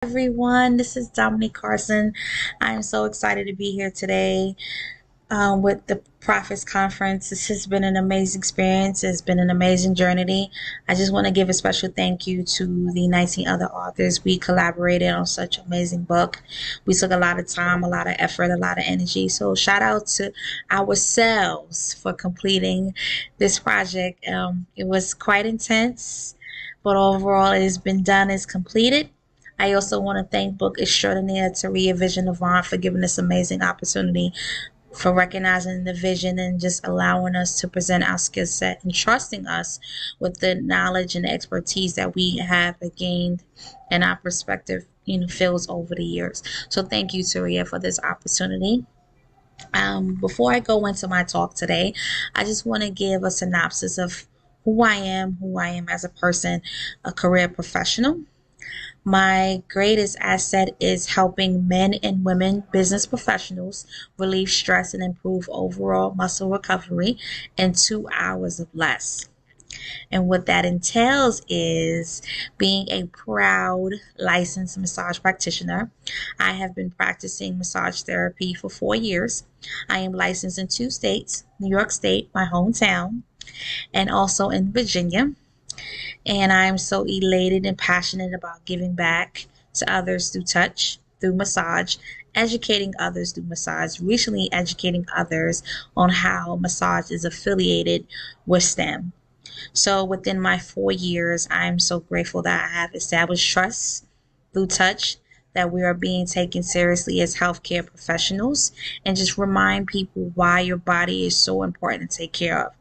Everyone, this is Dominique Carson. I am so excited to be here today with the Prophets Conference. This has been an amazing experience. It's been an amazing journey. I just want to give a special thank you to the 19 other authors. We collaborated on such an amazing book. We took a lot of time, a lot of effort, a lot of energy. So shout out to ourselves for completing this project. It was quite intense, but overall it has been done, it's completed. I also want to thank Book Extraordinaire Taria Vision Yvonne for giving this amazing opportunity, for recognizing the vision and just allowing us to present our skill set and trusting us with the knowledge and expertise that we have gained in our perspective, fields over the years. So thank you, Taria, for this opportunity. Before I go into my talk today, I just want to give a synopsis of who I am as a person, a career professional. My greatest asset is helping men and women business professionals relieve stress and improve overall muscle recovery in 2 hours or less. And what that entails is being a proud licensed massage practitioner. I have been practicing massage therapy for 4 years. I am licensed in 2 states, New York State, my hometown, and also in Virginia. And I'm so elated and passionate about giving back to others through touch, through massage, educating others through massage, recently educating others on how massage is affiliated with STEM. So within my 4 years, I'm so grateful that I have established trust through touch, that we are being taken seriously as healthcare professionals, and just remind people why your body is so important to take care of.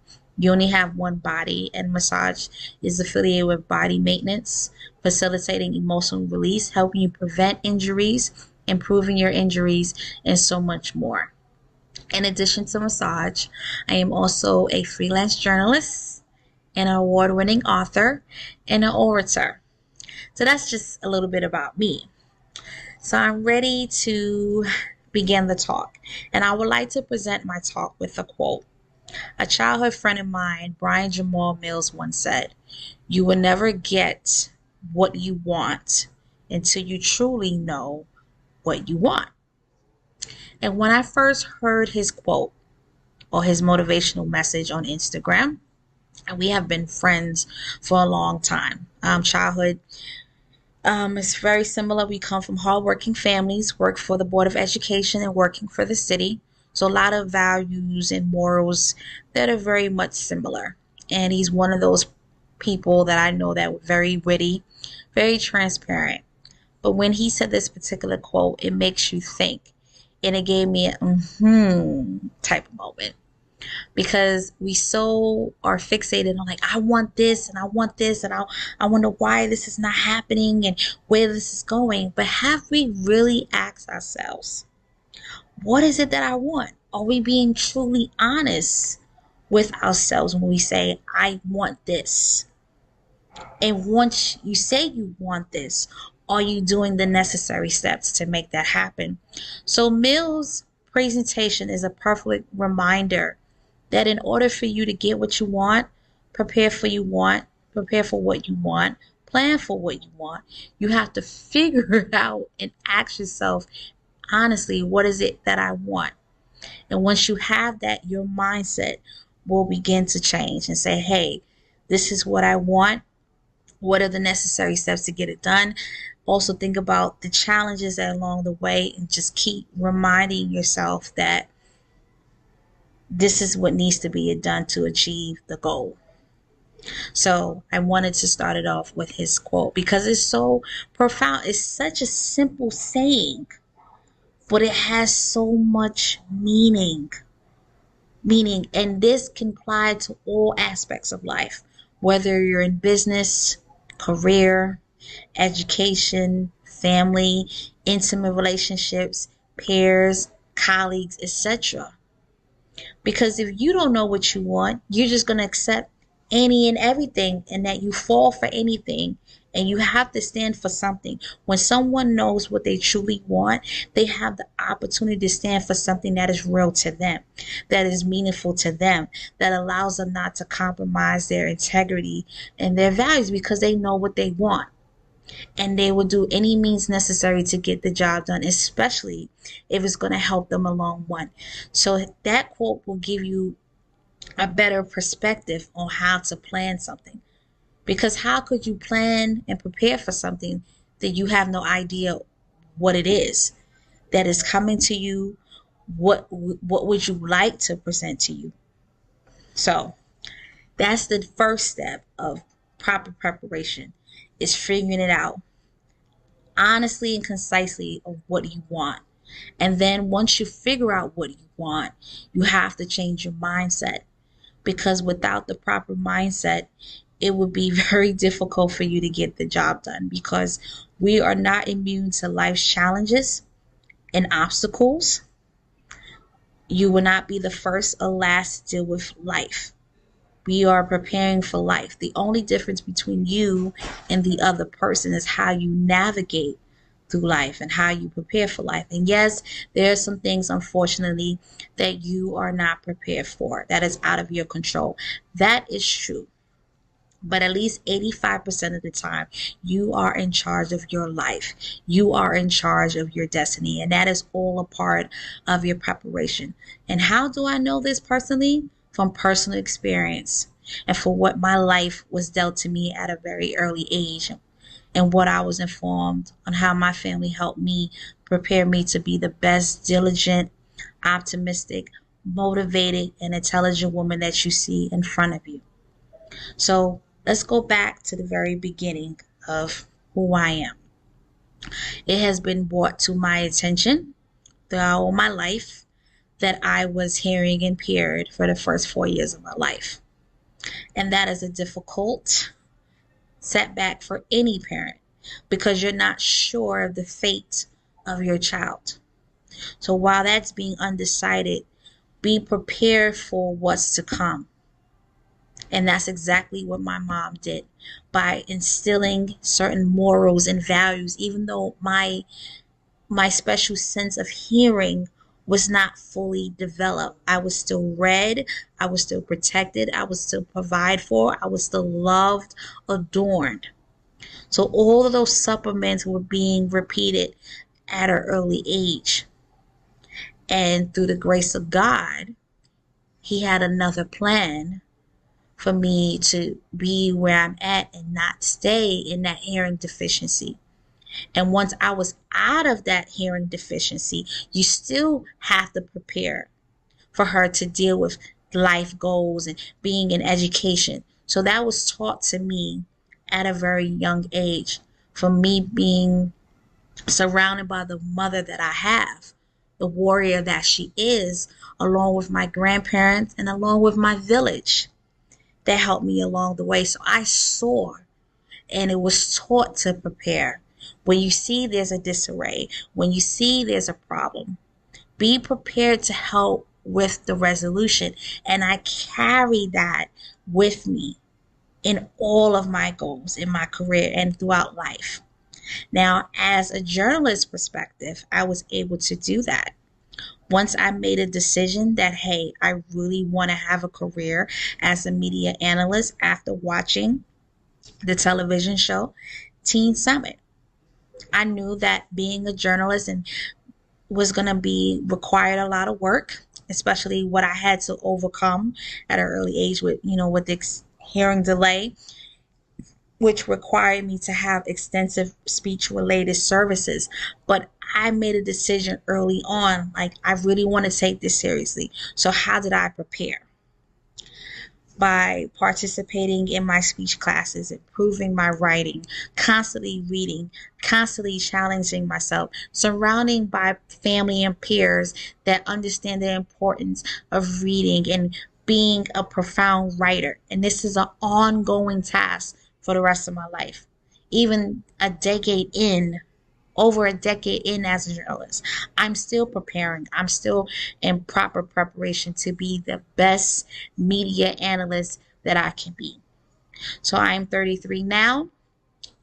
You only have one body, and massage is affiliated with body maintenance, facilitating emotional release, helping you prevent injuries, improving your injuries, and so much more. In addition to massage, I am also a freelance journalist, an award-winning author, and an orator. So that's just a little bit about me. So I'm ready to begin the talk, and I would like to present my talk with a quote. A childhood friend of mine, Brian Jamal Mills, once said, "You will never get what you want until you truly know what you want." And when I first heard his quote or his motivational message on Instagram, and we have been friends for a long time, childhood is very similar. We come from hardworking families, work for the Board of Education and working for the city. So a lot of values and morals that are very much similar. And he's one of those people that I know that were very witty, very transparent. But when he said this particular quote, it makes you think. And it gave me a type of moment. Because we so are fixated on like, I want this and I want this and I wonder why this is not happening and where this is going. But have we really asked ourselves, what is it that I want? Are we being truly honest with ourselves when we say, I want this? And once you say you want this, are you doing the necessary steps to make that happen? So Mill's presentation is a perfect reminder that in order for you to get what you want, prepare for what you want, plan for what you want, you have to figure it out and ask yourself, honestly, what is it that I want? And once you have that, your mindset will begin to change and say, hey, this is what I want. What are the necessary steps to get it done? Also think about the challenges that are along the way and just keep reminding yourself that this is what needs to be done to achieve the goal. So I wanted to start it off with his quote because it's so profound. It's such a simple saying, but it has so much meaning, and this can apply to all aspects of life, whether you're in business, career, education, family, intimate relationships, peers, colleagues, etc. Because if you don't know what you want, you're just going to accept any and everything, and that you fall for anything, and you have to stand for something. When someone knows what they truly want, they have the opportunity to stand for something that is real to them, that is meaningful to them, that allows them not to compromise their integrity and their values because they know what they want. and they will do any means necessary to get the job done, especially if it's going to help them along one. So that quote will give you a better perspective on how to plan something. Because how could you plan and prepare for something that you have no idea what it is that is coming to you? What would you like to present to you? So that's the first step of proper preparation, is figuring it out honestly and concisely of what you want. And then once you figure out what you want, you have to change your mindset, because without the proper mindset, it would be very difficult for you to get the job done, because we are not immune to life's challenges and obstacles. You will not be the first or last to deal with life. We are preparing for life. The only difference between you and the other person is how you navigate through life and how you prepare for life. And yes, there are some things, unfortunately, that you are not prepared for, that is out of your control. That is true. But at least 85% of the time, you are in charge of your life. You are in charge of your destiny. And that is all a part of your preparation. And how do I know this personally? From personal experience, and for what my life was dealt to me at a very early age, and what I was informed on, how my family helped me prepare me to be the best, diligent, optimistic, motivated, and intelligent woman that you see in front of you. So let's go back to the very beginning of who I am. It has been brought to my attention throughout all my life that I was hearing impaired for the first 4 years of my life. And that is a difficult setback for any parent, because you're not sure of the fate of your child. So while that's being undecided, be prepared for what's to come. And that's exactly what my mom did, by instilling certain morals and values. Even though my special sense of hearing was not fully developed, I was still read, I was still protected, I was still provided for, I was still loved, adorned. So all of those supplements were being repeated at an early age. And through the grace of God, He had another plan for me to be where I'm at and not stay in that hearing deficiency. And once I was out of that hearing deficiency, you still have to prepare for her to deal with life goals and being in education. So that was taught to me at a very young age, for me being surrounded by the mother that I have, the warrior that she is, along with my grandparents and along with my village that helped me along the way. So I saw, and it was taught to prepare. When you see there's a disarray, when you see there's a problem, be prepared to help with the resolution. And I carry that with me in all of my goals in my career and throughout life. Now, as a journalist perspective, I was able to do that. Once I made a decision that, hey, I really want to have a career as a media analyst after watching the television show Teen Summit. I knew that being a journalist and was going to be required a lot of work, especially what I had to overcome at an early age with, with the hearing delay, which required me to have extensive speech related services. But I made a decision early on, like, I really want to take this seriously. So how did I prepare? By participating in my speech classes, improving my writing, constantly reading, constantly challenging myself, surrounding by family and peers that understand the importance of reading and being a profound writer. And this is an ongoing task for the rest of my life. Even over a decade in as a journalist, I'm still preparing. I'm still in proper preparation to be the best media analyst that I can be. So I'm 33 now.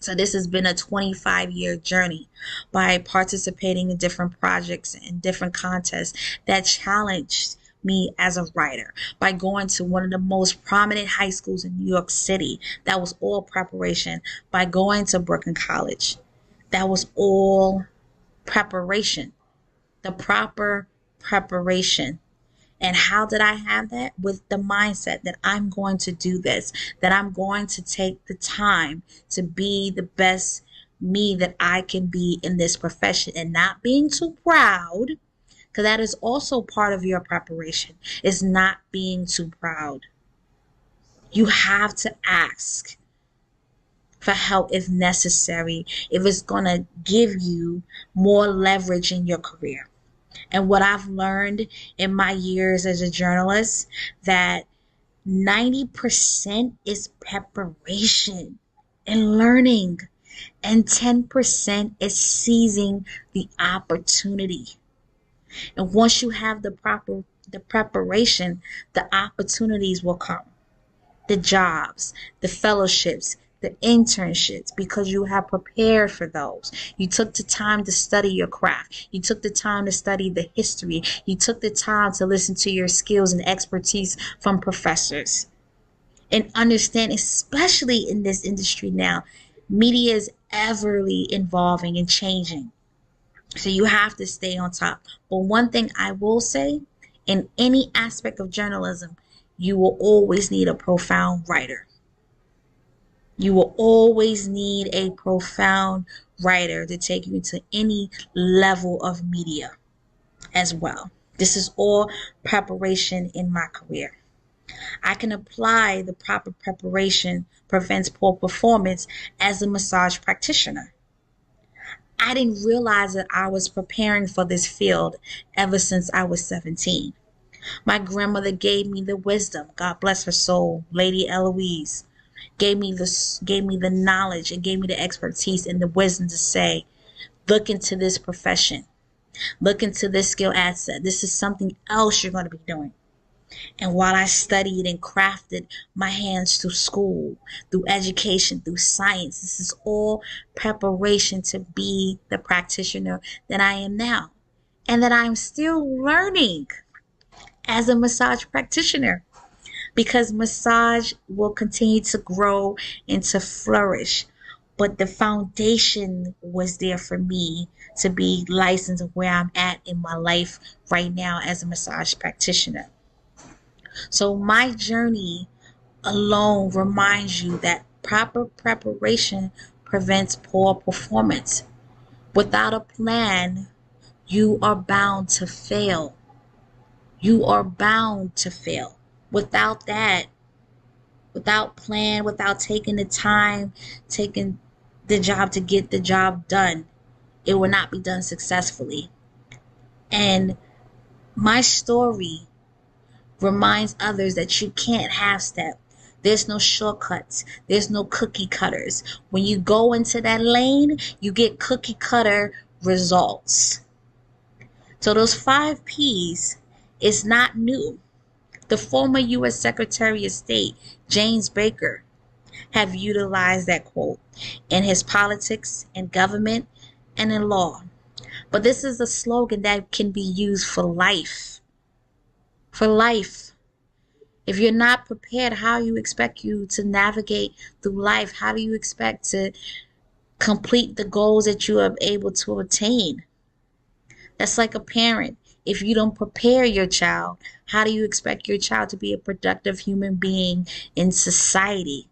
So this has been a 25-year journey by participating in different projects and different contests that challenged me as a writer by going to one of the most prominent high schools in New York City. That was all preparation. By going to Brooklyn College, that was all preparation, the proper preparation. And how did I have that? With the mindset that I'm going to do this, that I'm going to take the time to be the best me that I can be in this profession, and not being too proud, because that is also part of your preparation, is not being too proud. You have to ask for help if necessary, if it's going to give you more leverage in your career. And what I've learned in my years as a journalist, that 90% is preparation and learning, and 10% is seizing the opportunity. And once you have the preparation, the opportunities will come. The jobs, the fellowships, the internships, because you have prepared for those. You took the time to study your craft. You took the time to study the history. You took the time to listen to your skills and expertise from professors. And understand, especially in this industry now, media is everly evolving and changing. So you have to stay on top. But one thing I will say, in any aspect of journalism, you will always need a profound writer. You will always need a profound writer to take you into any level of media as well. This is all preparation in my career. I can apply the proper preparation prevents poor performance as a massage practitioner. I didn't realize that I was preparing for this field ever since I was 17. My grandmother gave me the wisdom, God bless her soul, Lady Eloise, gave me the knowledge and gave me the expertise and the wisdom to say, look into this profession, look into this skill asset. This is something else you're going to be doing. And while I studied and crafted my hands through school, through education, through science, this is all preparation to be the practitioner that I am now, and that I'm still learning as a massage practitioner, because massage will continue to grow and to flourish. But the foundation was there for me to be licensed where I'm at in my life right now as a massage practitioner. So my journey alone reminds you that proper preparation prevents poor performance. Without a plan, you are bound to fail. You are bound to fail. Without that, without plan, without taking the time, taking the job to get the job done, it will not be done successfully. And my story reminds others that you can't half step. There's no shortcuts. There's no cookie cutters. When you go into that lane, you get cookie cutter results. So those 5 P's is not new. The former U.S. Secretary of State, James Baker, have utilized that quote in his politics, in government, and in law. But this is a slogan that can be used for life. For life. If you're not prepared, how do you expect you to navigate through life? How do you expect to complete the goals that you are able to attain? That's like a parent. If you don't prepare your child, how do you expect your child to be a productive human being in society?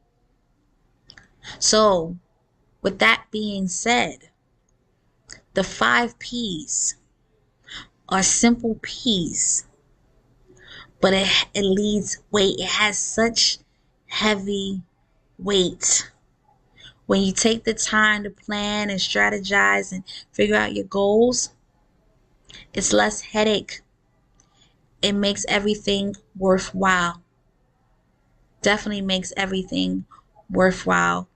So, with that being said, the 5 P's are simple P's, but it leads weight. It has such heavy weight. When you take the time to plan and strategize and figure out your goals, it's less headache. It makes everything worthwhile. Definitely makes everything worthwhile.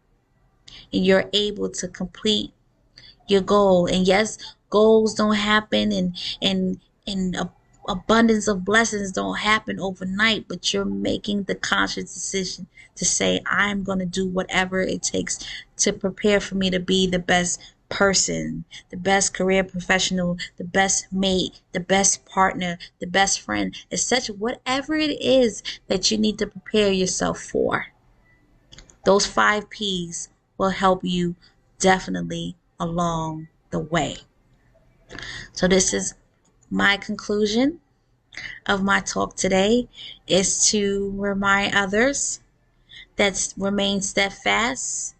And you're able to complete your goal. And yes, goals don't happen and abundance of blessings don't happen overnight, but you're making the conscious decision to say, I'm going to do whatever it takes to prepare for me to be the best person, the best career professional, the best mate, the best partner, the best friend, etc. Whatever it is that you need to prepare yourself for. Those 5 P's will help you definitely along the way. So this is my conclusion of my talk today, is to remind others that remain steadfast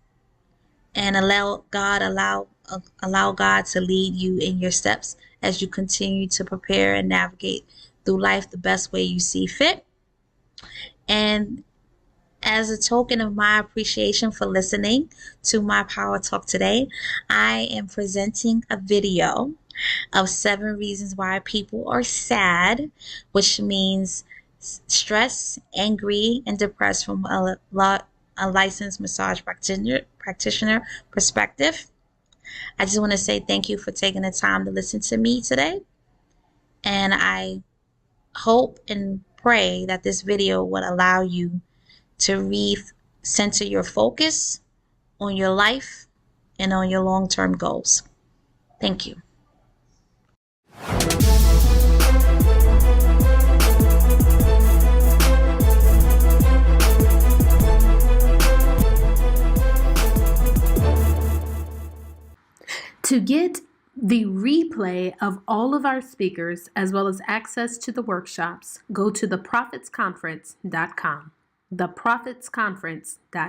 and allow God to lead you in your steps as you continue to prepare and navigate through life the best way you see fit. And as a token of my appreciation for listening to my Power Talk today, I am presenting a video of 7 reasons why people are sad, which means stressed, angry, and depressed from a licensed massage practitioner perspective. I just want to say thank you for taking the time to listen to me today. And I hope and pray that this video would allow you to recenter your focus on your life and on your long-term goals. Thank you. To get the replay of all of our speakers, as well as access to the workshops, go to theprophetesconference.com. Theprophetesconference.com.